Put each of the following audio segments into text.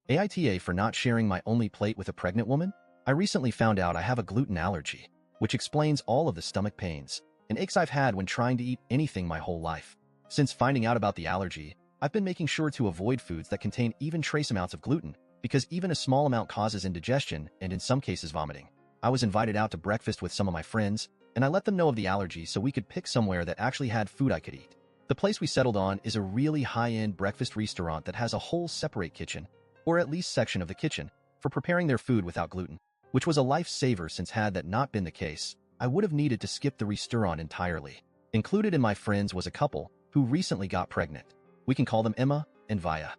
AITA for not sharing my only plate with a pregnant woman? I recently found out I have a gluten allergy, which explains all of the stomach pains and aches I've had when trying to eat anything my whole life. Since finding out about the allergy, I've been making sure to avoid foods that contain even trace amounts of gluten, because even a small amount causes indigestion and in some cases vomiting. I was invited out to breakfast with some of my friends, and I let them know of the allergy so we could pick somewhere that actually had food I could eat. The place we settled on is a really high-end breakfast restaurant that has a whole separate kitchen, or at least section of the kitchen, for preparing their food without gluten, which was a lifesaver since had that not been the case, I would have needed to skip the restaurant entirely. Included in my friends was a couple who recently got pregnant. We can call them Emma and Vaya.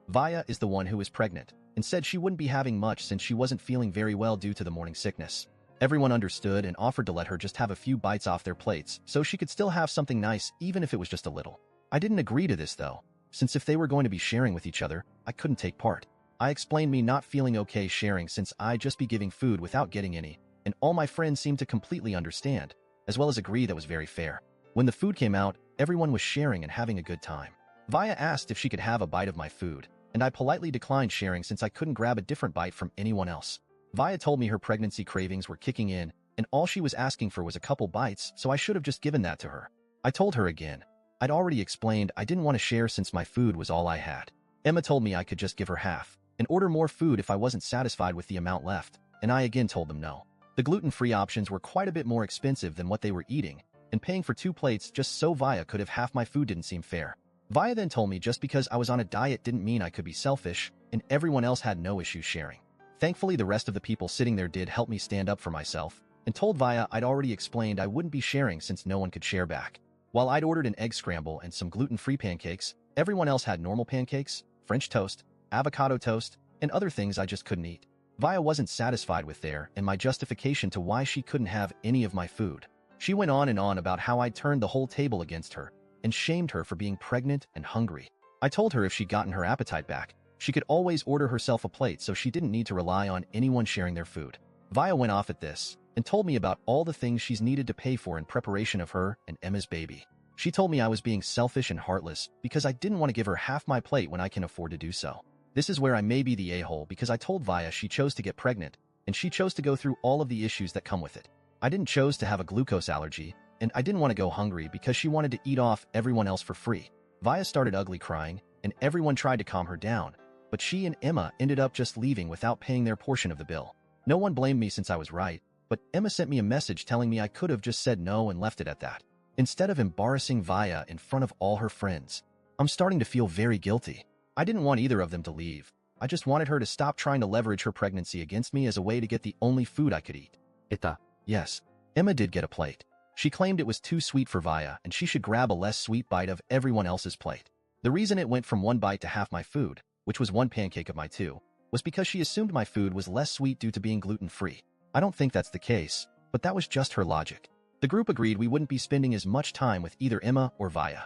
Vaya is the one who is pregnant and said she wouldn't be having much since she wasn't feeling very well due to the morning sickness. Everyone understood and offered to let her just have a few bites off their plates so she could still have something nice even if it was just a little. I didn't agree to this though, since if they were going to be sharing with each other, I couldn't take part. I explained me not feeling okay sharing since I'd just be giving food without getting any, and all my friends seemed to completely understand, as well as agree that was very fair. When the food came out, everyone was sharing and having a good time. Vaya asked if she could have a bite of my food, and I politely declined sharing since I couldn't grab a different bite from anyone else. Vaya told me her pregnancy cravings were kicking in, and all she was asking for was a couple bites, so I should have just given that to her. I told her again. I'd already explained I didn't want to share since my food was all I had. Emma told me I could just give her half and order more food if I wasn't satisfied with the amount left, and I again told them no. The gluten-free options were quite a bit more expensive than what they were eating, and paying for 2 plates just so Vaya could have half my food didn't seem fair. Vaya then told me just because I was on a diet didn't mean I could be selfish, and everyone else had no issue sharing. Thankfully, the rest of the people sitting there did help me stand up for myself, and told Vaya I'd already explained I wouldn't be sharing since no one could share back. While I'd ordered an egg scramble and some gluten-free pancakes, everyone else had normal pancakes, French toast, avocado toast, and other things I just couldn't eat. Vaya wasn't satisfied with there and my justification to why she couldn't have any of my food. She went on and on about how I'd turned the whole table against her and shamed her for being pregnant and hungry. I told her if she'd gotten her appetite back, she could always order herself a plate so she didn't need to rely on anyone sharing their food. Vaya went off at this and told me about all the things she's needed to pay for in preparation of her and Emma's baby. She told me I was being selfish and heartless because I didn't want to give her half my plate when I can afford to do so. This is where I may be the a-hole because I told Vaya she chose to get pregnant and she chose to go through all of the issues that come with it. I didn't choose to have a glucose allergy, and I didn't want to go hungry because she wanted to eat off everyone else for free. Vaya started ugly crying, and everyone tried to calm her down, but she and Emma ended up just leaving without paying their portion of the bill. No one blamed me since I was right, but Emma sent me a message telling me I could have just said no and left it at that, instead of embarrassing Vaya in front of all her friends. I'm starting to feel very guilty. I didn't want either of them to leave. I just wanted her to stop trying to leverage her pregnancy against me as a way to get the only food I could eat. AITA. Yes, Emma did get a plate. She claimed it was too sweet for Vaya and she should grab a less sweet bite of everyone else's plate. The reason it went from 1 bite to half my food, which was 1 pancake of my 2, was because she assumed my food was less sweet due to being gluten-free. I don't think that's the case, but that was just her logic. The group agreed we wouldn't be spending as much time with either Emma or Vaya.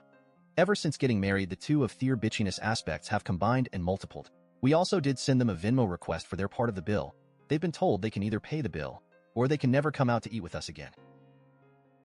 Ever since getting married, the two of their bitchiness aspects have combined and multiplied. We also did send them a Venmo request for their part of the bill. They've been told they can either pay the bill, or they can never come out to eat with us again.